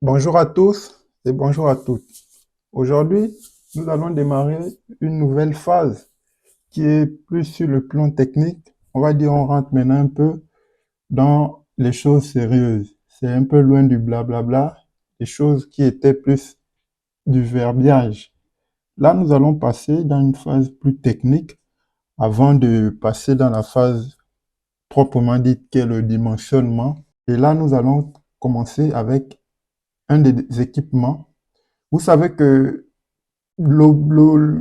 Bonjour à tous et bonjour à toutes. Aujourd'hui, nous allons démarrer une nouvelle phase qui est plus sur le plan technique. On va dire, on rentre maintenant un peu dans les choses sérieuses. C'est un peu loin du blablabla, des choses qui étaient plus du verbiage. Là, nous allons passer dans une phase plus technique avant de passer dans la phase proprement dite qui est le dimensionnement. Et là, nous allons commencer avec un des équipements. Vous savez que l'objectif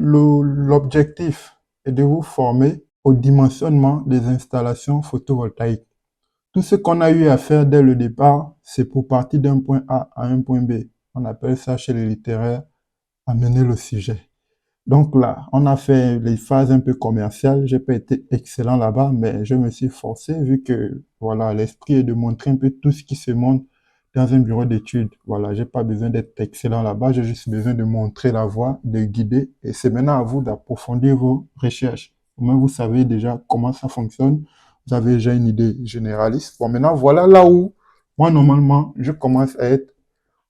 est de vous former au dimensionnement des installations photovoltaïques. Tout ce qu'on a eu à faire dès le départ, c'est pour partir d'un point A à un point B. On appelle ça chez les littéraires amener le sujet. Donc là, on a fait les phases un peu commerciales. J'ai pas été excellent là-bas, mais je me suis forcé vu que, voilà, l'esprit est de montrer un peu tout ce qui se montre dans un bureau d'études. Voilà, j'ai pas besoin d'être excellent là-bas. J'ai juste besoin de montrer la voie, de guider. Et c'est maintenant à vous d'approfondir vos recherches. Au moins, vous savez déjà comment ça fonctionne. Vous avez déjà une idée généraliste. Bon, maintenant, voilà là où, moi, normalement, je commence à être,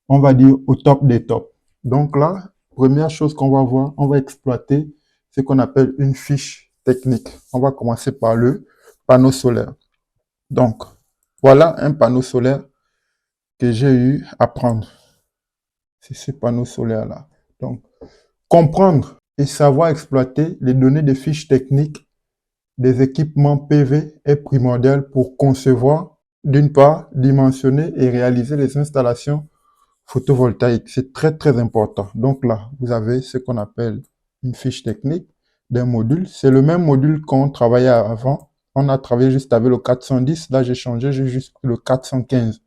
on va dire, au top des tops. Donc là, première chose qu'on va voir, on va exploiter ce qu'on appelle une fiche technique. On va commencer par le panneau solaire. Donc, voilà un panneau solaire que j'ai eu à prendre. C'est ce panneau solaire-là. Donc, comprendre et savoir exploiter les données de fiches techniques des équipements PV est primordial pour concevoir, d'une part, dimensionner et réaliser les installations photovoltaïque. C'est très, très important. Donc là, vous avez ce qu'on appelle une fiche technique d'un module. C'est le même module qu'on travaillait avant. On a travaillé juste avec le 410. Là, j'ai changé, j'ai juste pris le 415.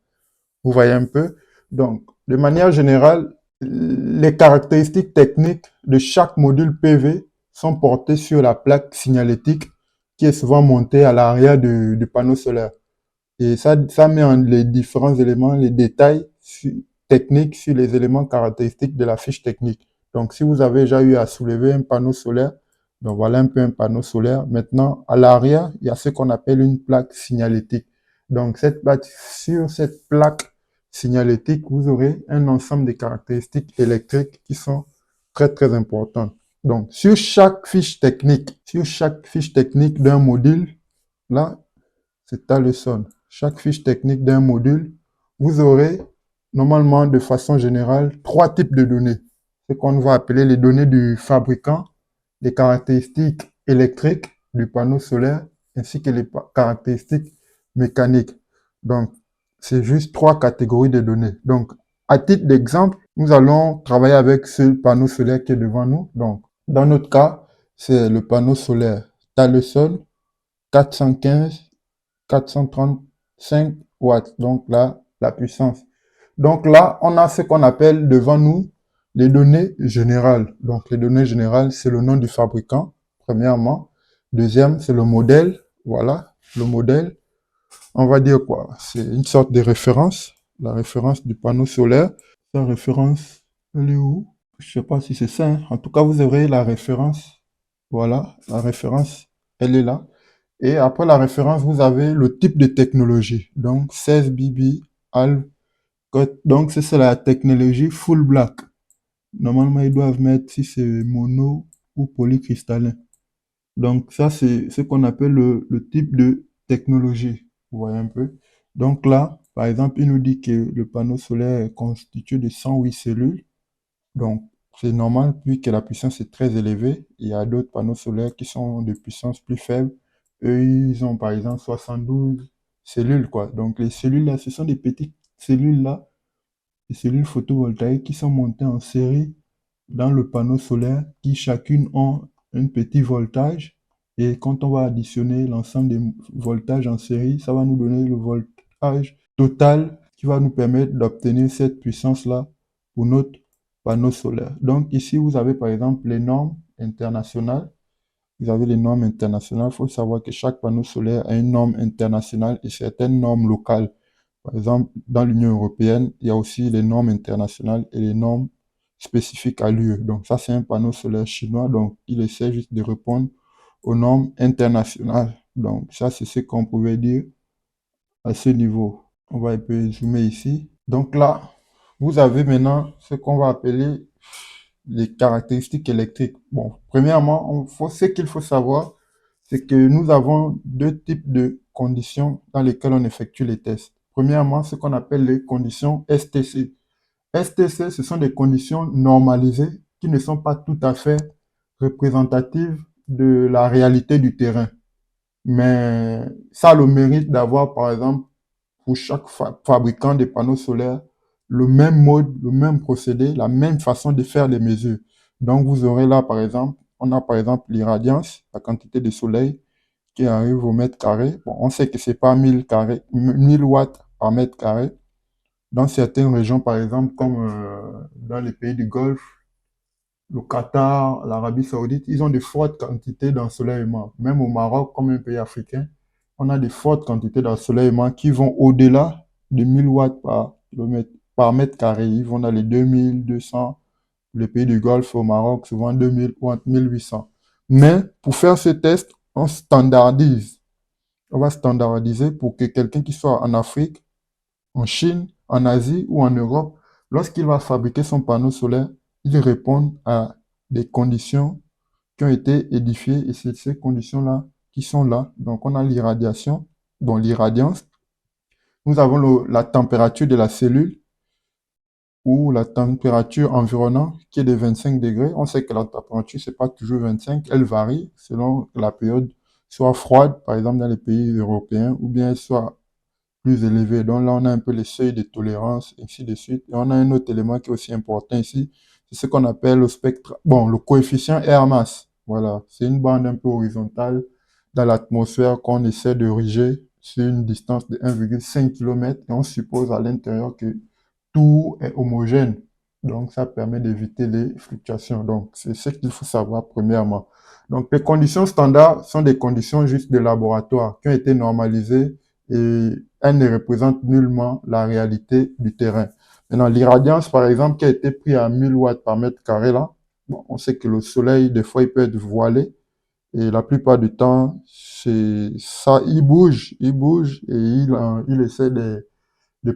Vous voyez un peu? Donc, de manière générale, les caractéristiques techniques de chaque module PV sont portées sur la plaque signalétique qui est souvent montée à l'arrière du panneau solaire. Et ça met en les différents éléments, les détails techniques sur les éléments caractéristiques de la fiche technique. Donc, si vous avez déjà eu à soulever un panneau solaire, donc voilà un peu un panneau solaire. Maintenant, à l'arrière, il y a ce qu'on appelle une plaque signalétique. Donc, sur cette plaque signalétique, vous aurez un ensemble de caractéristiques électriques qui sont très, très importantes. Donc, sur chaque fiche technique d'un module, là, c'est à leçon. Chaque fiche technique d'un module, vous aurez normalement de façon générale trois types de données. Ce qu'on va appeler les données du fabricant, les caractéristiques électriques du panneau solaire, ainsi que les caractéristiques mécaniques. Donc, c'est juste trois catégories de données. Donc, à titre d'exemple, nous allons travailler avec ce panneau solaire qui est devant nous. Donc, dans notre cas, c'est le panneau solaire Taleson 415 435 watts. Donc là, la puissance. Donc là, on a ce qu'on appelle devant nous les données générales. Donc les données générales, c'est le nom du fabricant, premièrement. Deuxième, c'est le modèle. Voilà, le modèle. On va dire quoi? C'est une sorte de référence. La référence du panneau solaire. Sa référence, elle est où? Je sais pas si c'est ça, hein. En tout cas, vous aurez la référence. Voilà, la référence, elle est là. Et après la référence, vous avez le type de technologie. Donc 16 BB, ALV. Donc c'est la technologie full black. Normalement, ils doivent mettre si c'est mono ou polycristallin. Donc ça, c'est ce qu'on appelle le type de technologie. Vous voyez un peu. Donc là, par exemple, il nous dit que le panneau solaire est constitué de 108 cellules. Donc c'est normal, vu que la puissance est très élevée. Il y a d'autres panneaux solaires qui sont de puissance plus faible. Eux, ils ont par exemple 72 cellules, quoi. Donc les cellules là, ce sont des petites cellules là, des cellules photovoltaïques qui sont montées en série dans le panneau solaire, qui chacune ont un petit voltage. Et quand on va additionner l'ensemble des voltages en série, ça va nous donner le voltage total qui va nous permettre d'obtenir cette puissance-là pour notre panneau solaire. Donc ici, vous avez par exemple les normes internationales. Vous avez les normes internationales. Il faut savoir que chaque panneau solaire a une norme internationale et certaines normes locales. Par exemple, dans l'Union européenne, il y a aussi les normes internationales et les normes spécifiques à l'UE. Donc ça, c'est un panneau solaire chinois. Donc il essaie juste de répondre aux normes internationales. Donc ça, c'est ce qu'on pouvait dire à ce niveau. On va un peu zoomer ici. Donc là, vous avez maintenant ce qu'on va appeler les caractéristiques électriques. Bon, premièrement, ce qu'il faut savoir, c'est que nous avons deux types de conditions dans lesquelles on effectue les tests. Premièrement, ce qu'on appelle les conditions STC. STC, ce sont des conditions normalisées qui ne sont pas tout à fait représentatives de la réalité du terrain. Mais ça a le mérite d'avoir, par exemple, pour chaque fabricant des panneaux solaires, le même mode, le même procédé, la même façon de faire les mesures. Donc, vous aurez là, par exemple, on a par exemple l'irradiance, la quantité de soleil qui arrive au mètre carré. Bon, on sait que c'est pas 1000 watts par mètre carré. Dans certaines régions, par exemple, comme dans les pays du Golfe, le Qatar, l'Arabie Saoudite, ils ont de fortes quantités d'ensoleillement. Même au Maroc, comme un pays africain, on a de fortes quantités d'ensoleillement qui vont au-delà de 1000 watts par mètre carré. Ils vont dans les 2200, les pays du Golfe au Maroc, souvent 2000 ou 1800. Mais pour faire ce test, on standardise. On va standardiser pour que quelqu'un qui soit en Afrique, en Chine, en Asie ou en Europe, lorsqu'il va fabriquer son panneau solaire, il répond à des conditions qui ont été édifiées et c'est ces conditions-là qui sont là. Donc, on a l'irradiation, donc l'irradiance. Nous avons la température de la cellule ou la température environnante qui est de 25 degrés. On sait que la température, c'est pas toujours 25, elle varie selon que la période soit froide, par exemple dans les pays européens, ou bien elle soit plus élevé. Donc là, on a un peu les seuils de tolérance, ainsi de suite. Et on a un autre élément qui est aussi important ici, c'est ce qu'on appelle le spectre, bon, le coefficient air mass. Voilà, c'est une bande un peu horizontale dans l'atmosphère qu'on essaie de riger sur une distance de 1,5 km et on suppose à l'intérieur que tout est homogène. Donc, ça permet d'éviter les fluctuations. Donc, c'est ce qu'il faut savoir premièrement. Donc, les conditions standards sont des conditions juste de laboratoire qui ont été normalisées et elles ne représentent nullement la réalité du terrain. Maintenant, l'irradiance, par exemple, qui a été pris à 1000 watts par mètre carré, là, bon, on sait que le soleil, des fois, il peut être voilé et la plupart du temps, c'est ça, il bouge et il essaie de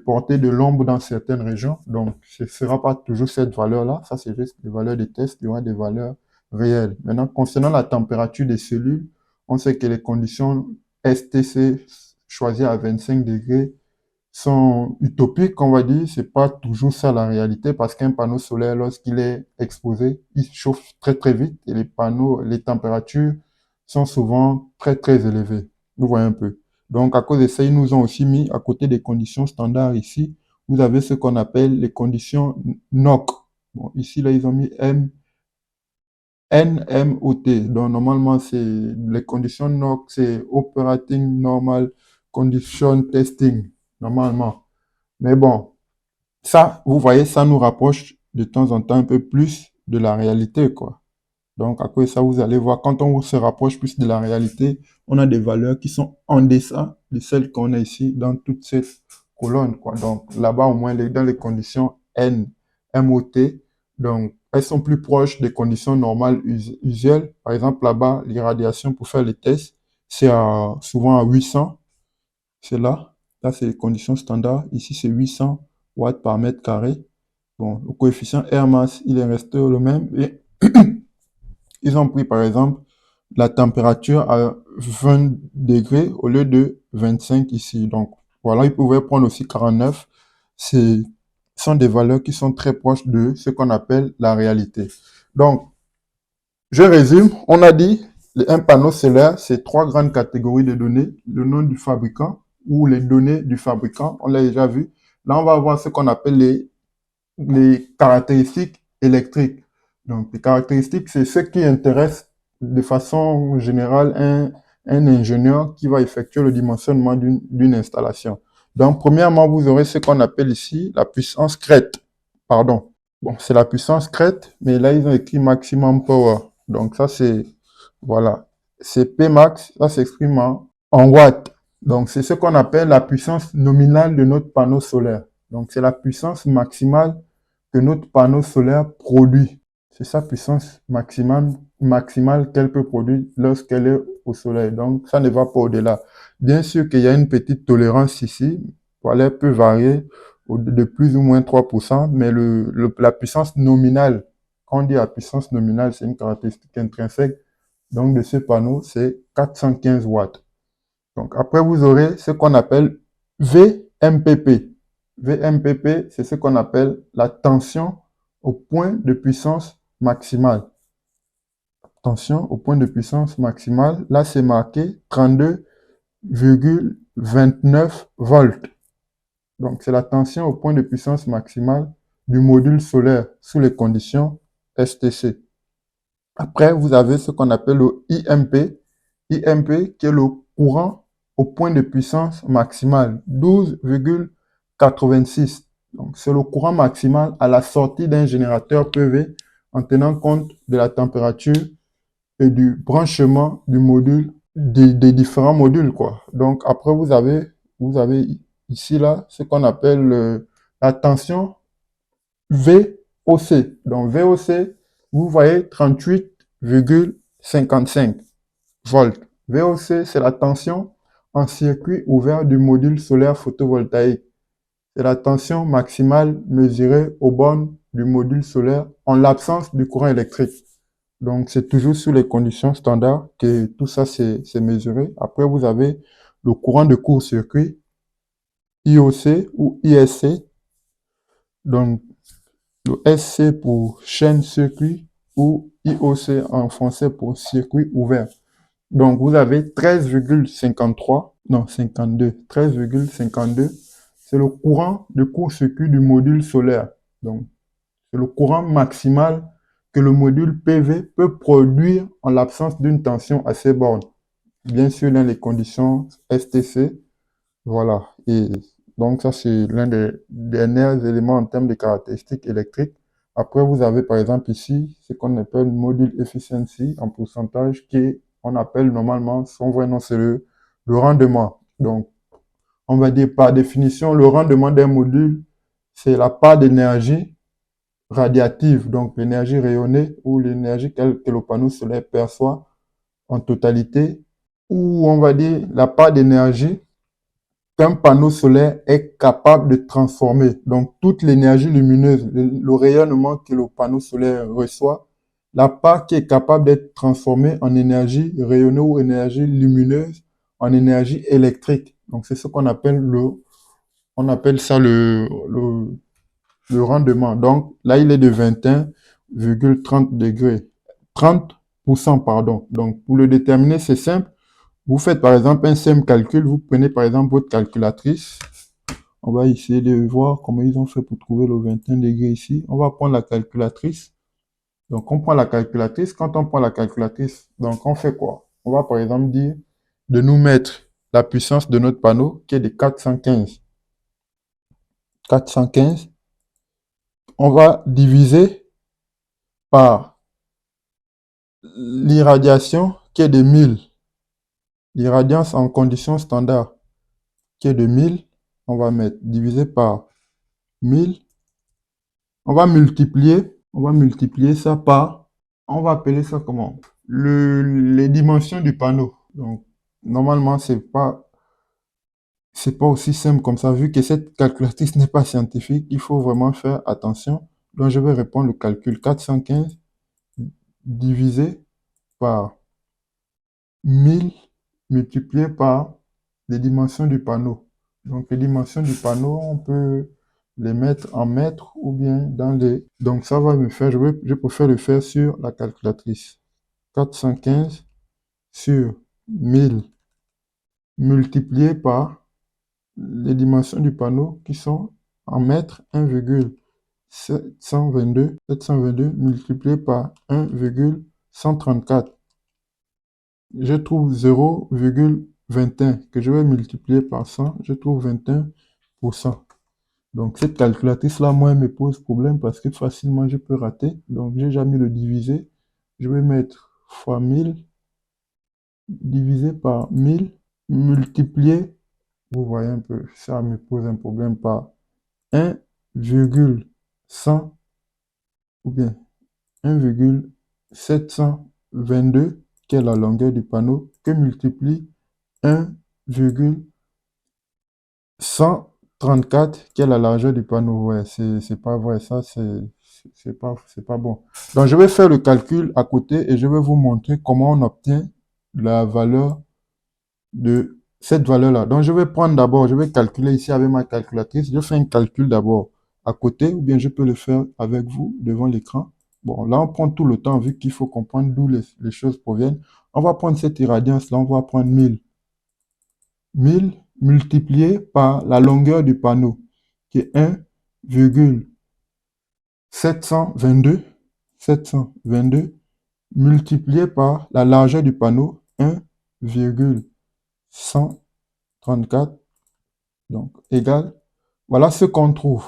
porter de l'ombre dans certaines régions. Donc, ce ne sera pas toujours cette valeur-là. Ça, c'est juste des valeurs de test. Il y aura des valeurs réelles. Maintenant, concernant la température des cellules, on sait que les conditions STC choisies à 25 degrés sont utopiques, on va dire. C'est pas toujours ça la réalité parce qu'un panneau solaire, lorsqu'il est exposé, il chauffe très très vite et les températures sont souvent très très élevées. Vous voyez un peu. Donc, à cause de ça, ils nous ont aussi mis à côté des conditions standards ici. Vous avez ce qu'on appelle les conditions NOC. Bon, ici, là, ils ont mis NMOT. Donc, normalement, c'est les conditions NOC, c'est Operating Normal Condition Testing, normalement. Mais bon, ça, vous voyez, ça nous rapproche de temps en temps un peu plus de la réalité, quoi. Donc, à cause de ça, vous allez voir, quand on se rapproche plus de la réalité, on a des valeurs qui sont en deçà de celles qu'on a ici dans toutes ces colonnes, quoi. Donc, là-bas, au moins, dans les conditions N, MOT, donc, elles sont plus proches des conditions normales usuelles. Par exemple, là-bas, l'irradiation pour faire les tests, c'est souvent à 800. C'est là. Là, c'est les conditions standards. Ici, c'est 800 watts par mètre carré. Bon, le coefficient air mass, il est resté le même. Et ils ont pris, par exemple, la température à 20 degrés au lieu de 25 ici. Donc, voilà, ils pouvaient prendre aussi 49. Ce sont des valeurs qui sont très proches de ce qu'on appelle la réalité. Donc, je résume. On a dit, un panneau solaire, c'est trois grandes catégories de données. Le nom du fabricant ou les données du fabricant, on l'a déjà vu. Là, on va voir ce qu'on appelle les caractéristiques électriques. Donc, les caractéristiques, c'est ce qui intéresse de façon générale un ingénieur qui va effectuer le dimensionnement d'une installation. Donc, premièrement, vous aurez ce qu'on appelle ici la puissance crête. Pardon. Bon, c'est la puissance crête, mais là, ils ont écrit maximum power. Donc, ça, c'est, voilà. C'est Pmax, ça s'exprime en watts. Donc, c'est ce qu'on appelle la puissance nominale de notre panneau solaire. Donc, c'est la puissance maximale que notre panneau solaire produit. C'est sa puissance maximale qu'elle peut produire lorsqu'elle est au soleil. Donc, ça ne va pas au-delà. Bien sûr qu'il y a une petite tolérance ici. Voilà, elle peut varier de plus ou moins 3%, mais la puissance nominale, quand on dit la puissance nominale, c'est une caractéristique intrinsèque, donc de ce panneau, c'est 415 watts. Donc après, vous aurez ce qu'on appelle VMPP. VMPP, c'est ce qu'on appelle la tension au point de puissance maximale. Tension au point de puissance maximale, là c'est marqué 32,29 volts. Donc c'est la tension au point de puissance maximale du module solaire sous les conditions STC. Après, vous avez ce qu'on appelle le IMP. IMP qui est le courant au point de puissance maximale, 12,86. Donc c'est le courant maximal à la sortie d'un générateur PV en tenant compte de la température et du branchement du module, des différents modules, quoi. Donc après, vous avez ici, là, ce qu'on appelle la tension VOC. Donc VOC, vous voyez 38,55 volts. VOC, c'est la tension en circuit ouvert du module solaire photovoltaïque. C'est la tension maximale mesurée aux bornes du module solaire en l'absence du courant électrique. Donc, c'est toujours sous les conditions standards que tout ça c'est mesuré. Après, vous avez le courant de court-circuit, IOC ou ISC. Donc, le SC pour chaîne circuit ou IOC en français pour circuit ouvert. Donc, vous avez 13,53, non, 52, 13,52. C'est le courant de court-circuit du module solaire. Donc, c'est le courant maximal que le module PV peut produire en l'absence d'une tension à ses bornes. Bien sûr, dans les conditions STC. Voilà. Et donc, ça, c'est l'un des derniers éléments en termes de caractéristiques électriques. Après, vous avez par exemple ici ce qu'on appelle module efficiency en pourcentage qui, on appelle normalement, son vrai nom, c'est le rendement. Donc, on va dire par définition, le rendement d'un module, c'est la part d'énergie radiative, donc l'énergie rayonnée ou l'énergie que le panneau solaire perçoit en totalité, ou on va dire la part d'énergie qu'un panneau solaire est capable de transformer. Donc toute l'énergie lumineuse, le rayonnement que le panneau solaire reçoit, la part qui est capable d'être transformée en énergie rayonnée ou énergie lumineuse en énergie électrique. Donc c'est ce qu'on appelle on appelle ça le rendement. Donc là, il est de 21,30 degrés. 30%, pardon. Donc pour le déterminer, c'est simple. Vous faites par exemple un simple calcul. Vous prenez par exemple votre calculatrice. On va essayer de voir comment ils ont fait pour trouver le 21 degrés ici. On va prendre la calculatrice. Donc on prend la calculatrice. Quand on prend la calculatrice, donc on fait quoi? On va par exemple dire de nous mettre la puissance de notre panneau qui est de 415. 415. On va diviser par l'irradiation qui est de 1000. L'irradiance en conditions standard qui est de 1000. On va mettre divisé par 1000. On va multiplier ça par, on va appeler ça comment? Les dimensions du panneau. Donc, normalement, c'est pas aussi simple comme ça. Vu que cette calculatrice n'est pas scientifique, il faut vraiment faire attention. Donc, je vais répondre le calcul 415 divisé par 1000 multiplié par les dimensions du panneau. Donc, les dimensions du panneau, on peut les mettre en mètres ou bien dans les... Donc, ça va me faire, je préfère le faire sur la calculatrice. 415 sur 1000 multiplié par les dimensions du panneau qui sont en mètres 1,722 multiplié par 1,134. Je trouve 0,21 que je vais multiplier par 100, je trouve 21%. Donc cette calculatrice-là, moi, elle me pose problème parce que facilement je peux rater. Donc j'ai jamais le diviser. Je vais mettre fois 1000 divisé par 1000 multiplié, vous voyez un peu, ça me pose un problème par 1,100 ou bien 1,722 qui est la longueur du panneau que multiplie 1,134. 34, qui est la largeur du panneau. Ouais, c'est pas vrai, ça, c'est pas bon. Donc, je vais faire le calcul à côté et je vais vous montrer comment on obtient la valeur de cette valeur-là. Donc, je vais prendre d'abord, je vais calculer ici avec ma calculatrice. Je fais un calcul d'abord à côté ou bien je peux le faire avec vous devant l'écran. Bon, là, on prend tout le temps vu qu'il faut comprendre d'où les choses proviennent. On va prendre cette irradiance-là, on va prendre 1000. 1000 multiplié par la longueur du panneau, qui est 1,722, 722, multiplié par la largeur du panneau, 1,134, donc égal. Voilà ce qu'on trouve.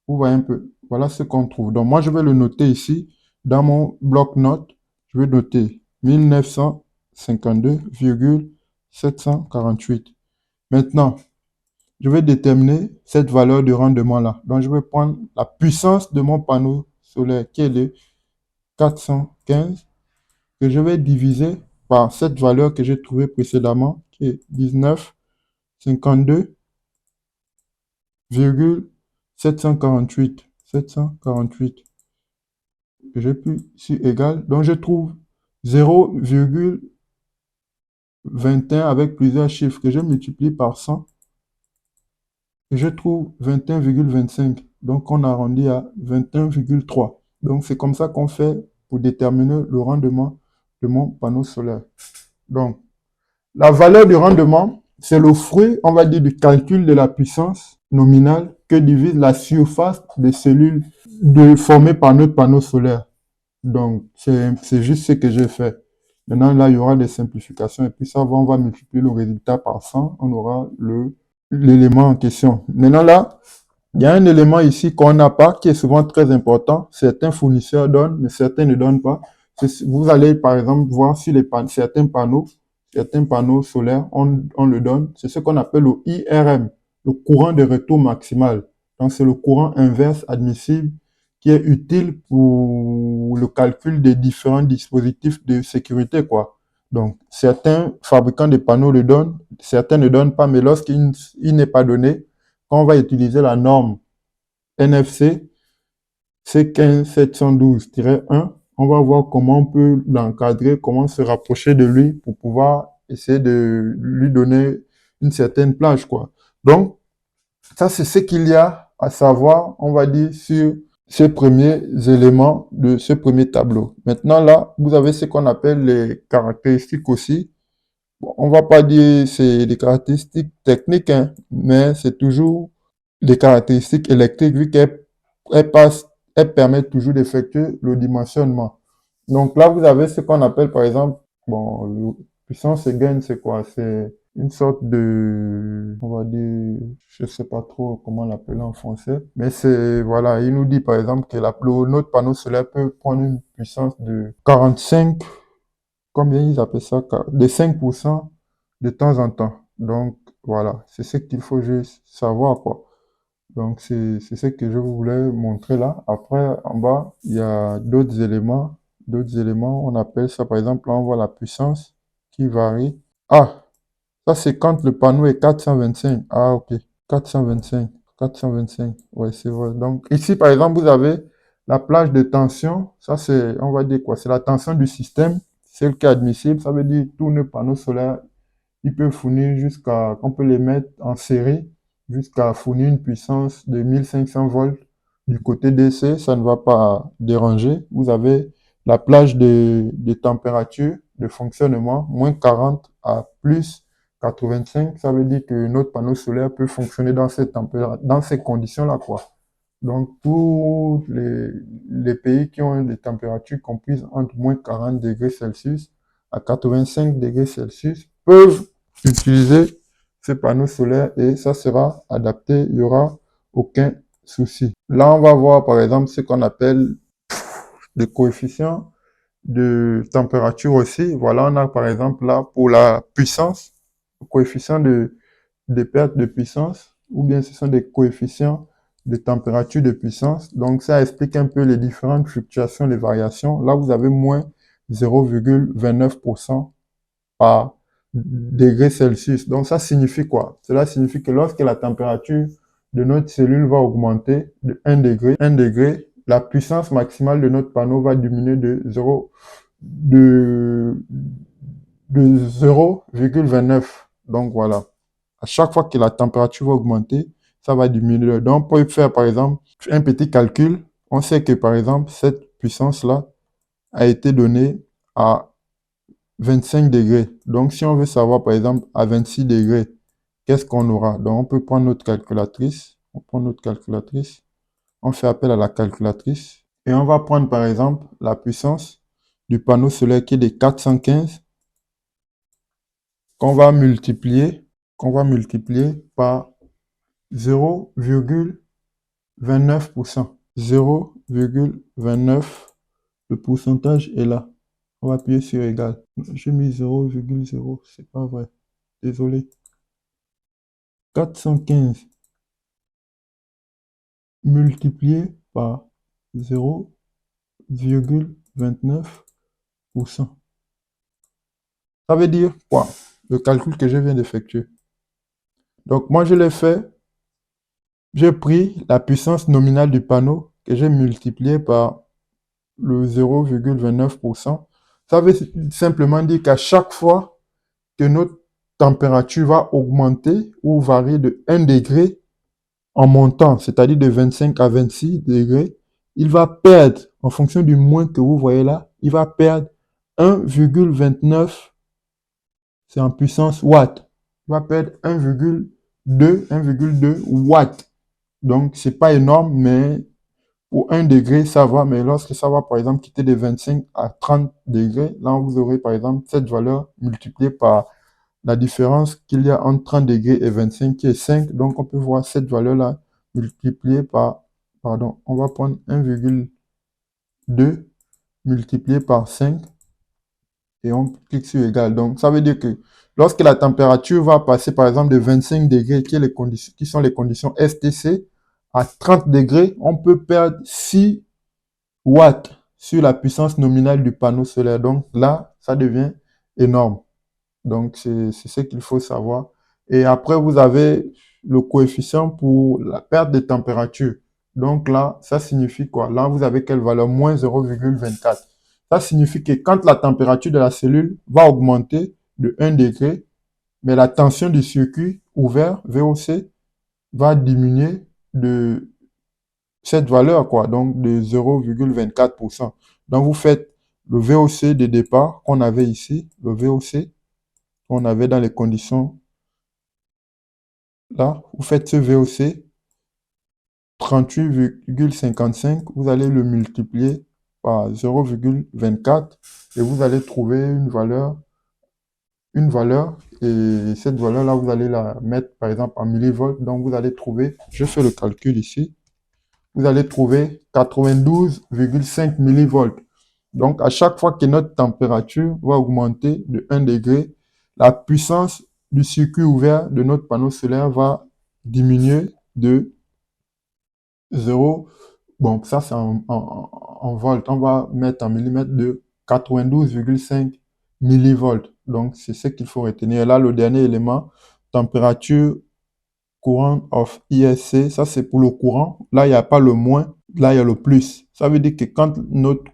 Vous voyez un peu. Voilà ce qu'on trouve. Donc moi, je vais le noter ici dans mon bloc-notes. Je vais noter 1952,748. Maintenant, je vais déterminer cette valeur de rendement-là. Donc, je vais prendre la puissance de mon panneau solaire qui est de 415 que je vais diviser par cette valeur que j'ai trouvée précédemment qui est 1952,748. 748 que j'ai pu ici égal. Donc, je trouve 0,21 avec plusieurs chiffres que je multiplie par 100. Et je trouve 21,25. Donc, on arrondit à 21,3. Donc, c'est comme ça qu'on fait pour déterminer le rendement de mon panneau solaire. Donc, la valeur du rendement, c'est le fruit, on va dire, du calcul de la puissance nominale que divise la surface des cellules formées par notre panneau solaire. Donc, c'est juste ce que j'ai fait. Maintenant, là, il y aura des simplifications et puis ça, on va multiplier le résultat par 100. On aura l'élément en question. Maintenant, là, il y a un élément ici qu'on n'a pas, qui est souvent très important. Certains fournisseurs donnent, mais certains ne donnent pas. Vous allez, par exemple, voir si certains panneaux solaires, on le donne. C'est ce qu'on appelle le IRM, le courant de retour maximal. Donc, c'est le courant inverse admissible qui est utile pour le calcul des différents dispositifs de sécurité, quoi. Donc, certains fabricants de panneaux le donnent, certains ne donnent pas, mais lorsqu'il n'est pas donné, quand on va utiliser la norme NFC C15712-1, on va voir comment on peut l'encadrer, comment se rapprocher de lui pour pouvoir essayer de lui donner une certaine plage, quoi. Donc, ça, c'est ce qu'il y a à savoir, on va dire, sur ces premiers éléments de ce premier tableau. Maintenant, là, vous avez ce qu'on appelle les caractéristiques aussi. Bon, on va pas dire c'est des caractéristiques techniques, hein, mais c'est toujours des caractéristiques électriques vu qu'elles permettent toujours d'effectuer le dimensionnement. Donc là, vous avez ce qu'on appelle par exemple, bon, puissance et gain, c'est quoi? C'est une sorte de, on va dire, je sais pas trop comment l'appeler en français, mais c'est, voilà, il nous dit par exemple que notre panneau solaire peut prendre une puissance de 45, combien ils appellent ça, de 5% de temps en temps. Donc, voilà, c'est ce qu'il faut juste savoir, quoi. Donc, c'est ce que je voulais montrer là. Après, en bas, il y a d'autres éléments. D'autres éléments, on appelle ça, par exemple, là, on voit la puissance qui varie. Ah, ça, c'est quand le panneau est 425. Ah, ok. 425. 425. Ouais, c'est vrai. Donc, ici, par exemple, vous avez la plage de tension. Ça, c'est, on va dire quoi? C'est la tension du système. Celle qui est admissible. Ça veut dire tous nos panneaux solaires, ils peuvent fournir jusqu'à, on peut les mettre en série jusqu'à fournir une puissance de 1500 volts du côté DC. Ça ne va pas déranger. Vous avez la plage de température de fonctionnement, moins 40 à plus 85. Ça veut dire que notre panneau solaire peut fonctionner dans ces conditions-là, quoi. Donc, tous les pays qui ont des températures comprises entre moins 40 degrés Celsius à 85 degrés Celsius peuvent utiliser ces panneaux solaires et ça sera adapté, il n'y aura aucun souci. Là, on va voir par exemple ce qu'on appelle le coefficient de température aussi. Voilà, on a par exemple là pour la puissance, le coefficient de perte de puissance, ou bien ce sont des coefficients de température de puissance. Donc, ça explique un peu les différentes fluctuations, les variations. Là, vous avez moins 0,29% par degré Celsius. Donc, ça signifie quoi? Cela signifie que lorsque la température de notre cellule va augmenter de 1 degré. 1 degré, la puissance maximale de notre panneau va diminuer de 0,29. Donc voilà. À chaque fois que la température va augmenter, ça va diminuer. Donc, on peut faire, par exemple, un petit calcul. On sait que, par exemple, cette puissance-là a été donnée à 25 degrés. Donc, si on veut savoir, par exemple, à 26 degrés, qu'est-ce qu'on aura? Donc, on peut prendre notre calculatrice. On prend notre calculatrice. On fait appel à la calculatrice. Et on va prendre, par exemple, la puissance du panneau solaire qui est de 415 qu'on va multiplier par 0,29%. 0,29, le pourcentage est là. On va appuyer sur égal. J'ai mis 0,0, c'est pas vrai. Désolé. 415 multiplié par 0,29%. Ça veut dire quoi? Le calcul que je viens d'effectuer. Donc, moi, je l'ai fait. J'ai pris la puissance nominale du panneau que j'ai multiplié par le 0,29%. Ça veut simplement dire qu'à chaque fois que notre température va augmenter ou varier de 1 degré en montant, c'est-à-dire de 25 à 26 degrés, il va perdre, en fonction du moins que vous voyez là, il va perdre 1,29, c'est en puissance watts. Il va perdre 1,2 watts. Donc, c'est pas énorme, mais pour 1 degré, ça va. Mais lorsque ça va, par exemple, quitter de 25 à 30 degrés, là, vous aurez, par exemple, cette valeur multipliée par la différence qu'il y a entre 30 degrés et 25, qui est 5. Donc, on peut voir cette valeur-là multipliée par, pardon, on va prendre 1,2 multiplié par 5 et on clique sur égal. Donc, ça veut dire que lorsque la température va passer, par exemple, de 25 degrés, qui sont les conditions STC, à 30 degrés, on peut perdre 6 watts sur la puissance nominale du panneau solaire. Donc là, ça devient énorme. Donc, c'est ce qu'il faut savoir. Et après, vous avez le coefficient pour la perte de température. Donc là, ça signifie quoi? Là, vous avez quelle valeur? Moins 0,24. Ça signifie que quand la température de la cellule va augmenter de 1 degré, mais la tension du circuit ouvert, VOC, va diminuer de cette valeur, quoi, donc de 0,24%. Donc, vous faites le VOC de départ qu'on avait ici, le VOC qu'on avait dans les conditions là, vous faites ce VOC 38,55, vous allez le multiplier par 0,24 et vous allez trouver une valeur et cette valeur-là, vous allez la mettre par exemple en millivolts. Donc, vous allez trouver, je fais le calcul ici, vous allez trouver 92,5 millivolts. Donc, à chaque fois que notre température va augmenter de 1 degré, la puissance du circuit ouvert de notre panneau solaire va diminuer de 0. Bon, ça c'est en volts. On va mettre en millimètres de 92,5 millivolts. Donc, c'est ce qu'il faut retenir. Là, le dernier élément, température courant of ISC, ça c'est pour le courant. Là, il n'y a pas le moins, là, il y a le plus. Ça veut dire que quand notre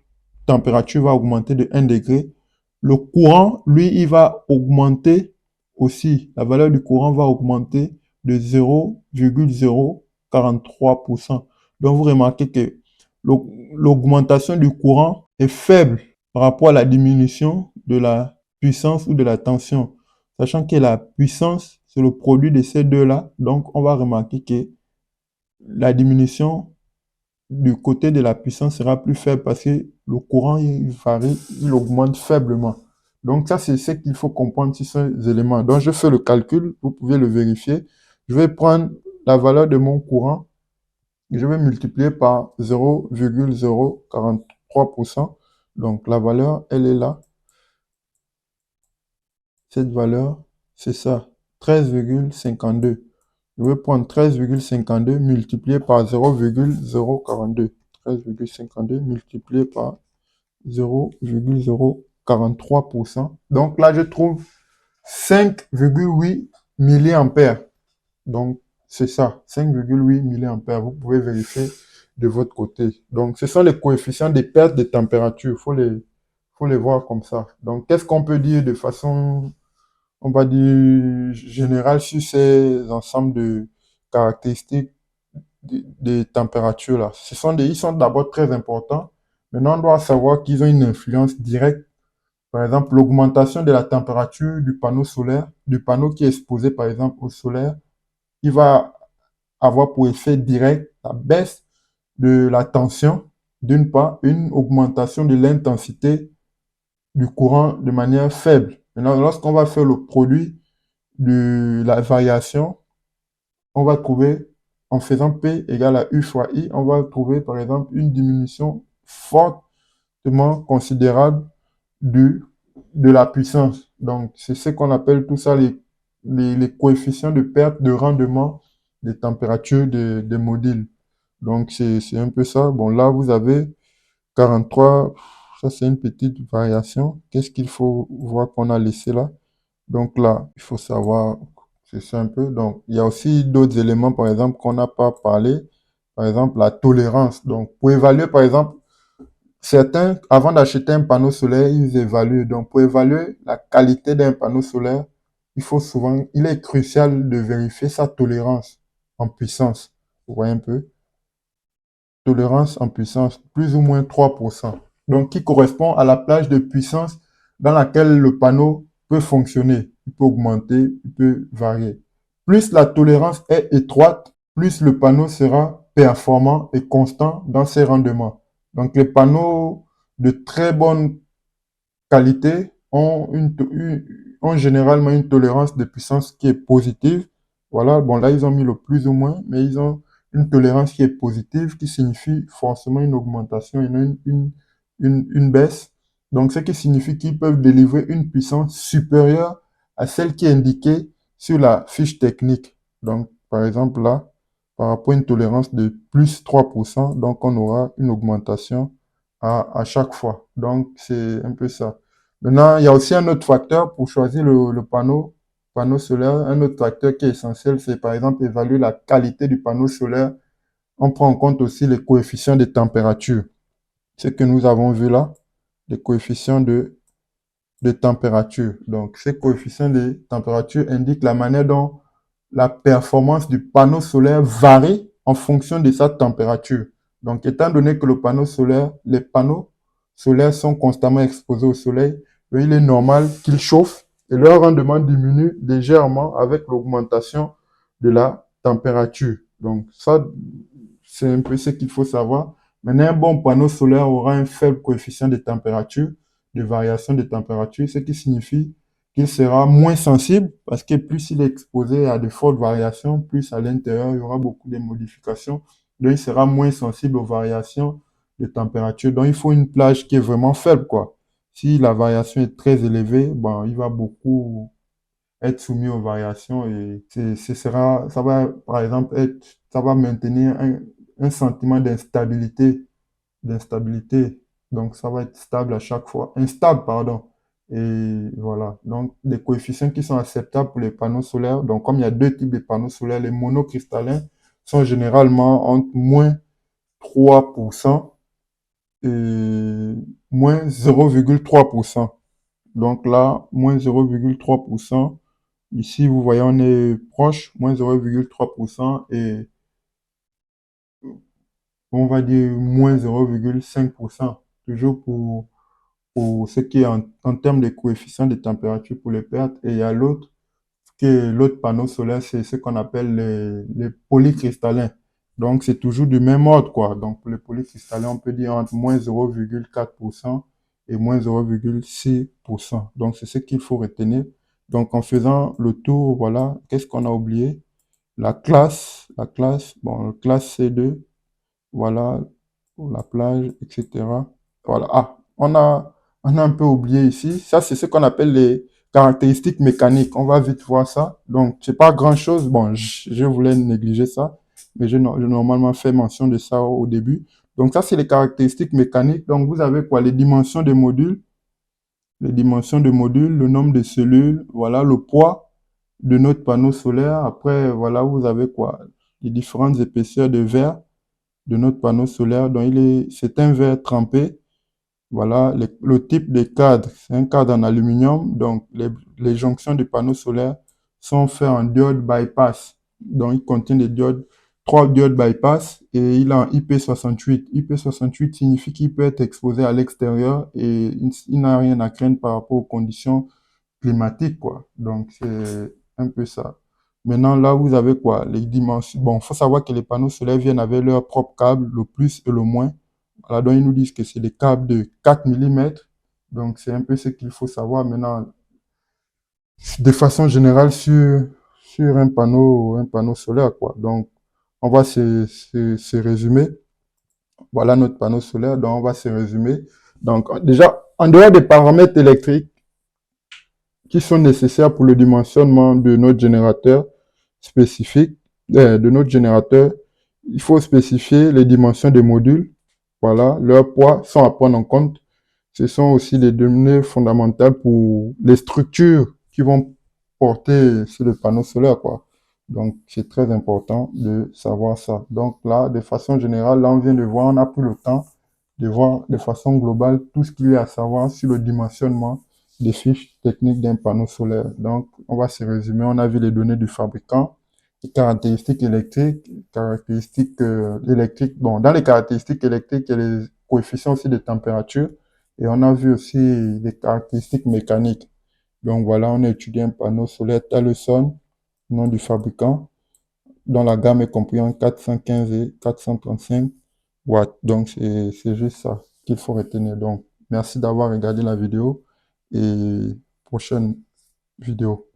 température va augmenter de 1 degré, le courant, lui, il va augmenter aussi. La valeur du courant va augmenter de 0,043%. Donc, vous remarquez que l'augmentation du courant est faible par rapport à la diminution de la puissance ou de la tension. Sachant que la puissance, c'est le produit de ces deux-là. Donc, on va remarquer que la diminution du côté de la puissance sera plus faible parce que le courant, il varie, il augmente faiblement. Donc, ça, c'est ce qu'il faut comprendre sur ces éléments. Donc, je fais le calcul, vous pouvez le vérifier. Je vais prendre la valeur de mon courant, je vais multiplier par 0,043%. Donc, la valeur, elle est là. Cette valeur, c'est ça, 13,52. Je vais prendre 13,52 multiplié par 0,042. 13,52 multiplié par 0,043%. Donc là, je trouve 5,8 milliampères. Donc, c'est ça, 5,8 milliampères. Vous pouvez vérifier de votre côté. Donc, ce sont les coefficients des pertes de température. Faut les voir comme ça. Donc, qu'est-ce qu'on peut dire de façon, on va dire, générale sur ces ensembles de caractéristiques des températures là? Ils sont d'abord très importants. Maintenant, on doit savoir qu'ils ont une influence directe. Par exemple, l'augmentation de la température du panneau solaire, du panneau qui est exposé par exemple au solaire, il va avoir pour effet direct la baisse de la tension, d'une part, une augmentation de l'intensité du courant de manière faible. Maintenant, lorsqu'on va faire le produit de la variation, on va trouver, en faisant P égale à U fois I, on va trouver par exemple une diminution fortement considérable du, de la puissance. Donc, c'est ce qu'on appelle tout ça les coefficients de perte de rendement des températures des modules. Donc, c'est un peu ça. Bon, là, vous avez 43. Ça, c'est une petite variation. Qu'est-ce qu'il faut voir qu'on a laissé là? Donc là, il faut savoir, c'est ça un peu. Donc, il y a aussi d'autres éléments, par exemple, qu'on n'a pas parlé. Par exemple, la tolérance. Donc, pour évaluer, par exemple, certains, avant d'acheter un panneau solaire, ils évaluent. Donc, pour évaluer la qualité d'un panneau solaire, il est crucial de vérifier sa tolérance en puissance. Vous voyez un peu? Tolérance en puissance, plus ou moins 3%. Donc, qui correspond à la plage de puissance dans laquelle le panneau peut fonctionner. Il peut augmenter, il peut varier. Plus la tolérance est étroite, plus le panneau sera performant et constant dans ses rendements. Donc, les panneaux de très bonne qualité ont généralement une tolérance de puissance qui est positive. Voilà, bon là ils ont mis le plus ou moins, mais ils ont une tolérance qui est positive, qui signifie forcément une augmentation et non une baisse. Donc ce qui signifie qu'ils peuvent délivrer une puissance supérieure à celle qui est indiquée sur la fiche technique. Donc par exemple là, par rapport à une tolérance de plus 3%, donc on aura une augmentation à chaque fois. Donc c'est un peu ça. Maintenant, il y a aussi un autre facteur pour choisir le panneau solaire. Un autre facteur qui est essentiel, c'est par exemple évaluer la qualité du panneau solaire. On prend en compte aussi les coefficients de température. Ce que nous avons vu là, les coefficients de température. Donc, ces coefficients de température indiquent la manière dont la performance du panneau solaire varie en fonction de sa température. Donc, étant donné que les panneaux solaires sont constamment exposés au soleil, il est normal qu'ils chauffent et leur rendement diminue légèrement avec l'augmentation de la température. Donc, ça, c'est un peu ce qu'il faut savoir. Maintenant, un bon panneau solaire aura un faible coefficient de température, de variation de température, ce qui signifie qu'il sera moins sensible parce que plus il est exposé à de fortes variations, plus à l'intérieur, il y aura beaucoup de modifications. Donc, il sera moins sensible aux variations de température. Donc, il faut une plage qui est vraiment faible, quoi. Si la variation est très élevée, bon, il va beaucoup être soumis aux variations et ça va, par exemple, ça va maintenir un sentiment d'instabilité. Donc, ça va être stable à chaque fois. Instable, pardon. Et voilà. Donc, des coefficients qui sont acceptables pour les panneaux solaires. Donc, comme il y a deux types de panneaux solaires, les monocristallins sont généralement entre moins 3% et moins 0,3%. Donc là, moins 0,3%. Ici, vous voyez, on est proche, moins 0,3% et on va dire moins 0,5%. Toujours pour ce qui est en termes de coefficient de température pour les pertes. Et il y a l'autre panneau solaire, c'est ce qu'on appelle les polycristallins. Donc, c'est toujours du même ordre, quoi. Donc, pour les polycristallins, on peut dire entre moins 0,4% et moins 0,6%. Donc, c'est ce qu'il faut retenir. Donc, en faisant le tour, voilà, qu'est-ce qu'on a oublié? Bon, la classe C2, voilà, pour la plage, etc. Voilà. Ah, on a un peu oublié ici. Ça, c'est ce qu'on appelle les caractéristiques mécaniques. On va vite voir ça. Donc, c'est pas grand-chose. Bon, je voulais négliger ça, mais j'ai normalement fait mention de ça au début. Donc, ça, c'est les caractéristiques mécaniques. Donc, vous avez quoi? Les dimensions des modules, le nombre de cellules, voilà, le poids, de notre panneau solaire. Après, voilà, vous avez quoi? Les différentes épaisseurs de verre de notre panneau solaire. Donc, c'est un verre trempé. Voilà, le type de cadre, c'est un cadre en aluminium. Donc, les jonctions du panneau solaire sont faites en diode bypass. Donc, il contient des diodes, trois diodes bypass et il a un IP68. IP68 signifie qu'il peut être exposé à l'extérieur et il n'a rien à craindre par rapport aux conditions climatiques, quoi. Donc, c'est un peu ça. Maintenant, là, vous avez quoi? Les dimensions. Bon, il faut savoir que les panneaux solaires viennent avec leur propre câble, le plus et le moins. Voilà, donc ils nous disent que c'est des câbles de 4 millimètres. Donc, c'est un peu ce qu'il faut savoir maintenant. De façon générale, sur un panneau solaire, quoi. Donc, on va se résumer. Voilà notre panneau solaire. Donc, on va se résumer. Donc, déjà, en dehors des paramètres électriques qui sont nécessaires pour le dimensionnement de notre générateur spécifique, de notre générateur, il faut spécifier les dimensions des modules. Voilà, leur poids sont à prendre en compte. Ce sont aussi les données fondamentales pour les structures qui vont porter sur le panneau solaire, quoi. Donc, c'est très important de savoir ça. Donc là, de façon générale, là, on vient de voir, on a pris le temps de voir de façon globale tout ce qu'il y a à savoir sur le dimensionnement des fiches techniques d'un panneau solaire. Donc, on va se résumer. On a vu les données du fabricant, les caractéristiques électriques, électriques. Bon, dans les caractéristiques électriques, il y a les coefficients aussi de température. Et on a vu aussi les caractéristiques mécaniques. Donc voilà, on a étudié un panneau solaire Taleson, nom du fabricant, dont la gamme est comprise en 415 et 435 watts. Donc c'est juste ça qu'il faut retenir. Donc merci d'avoir regardé la vidéo et prochaine vidéo.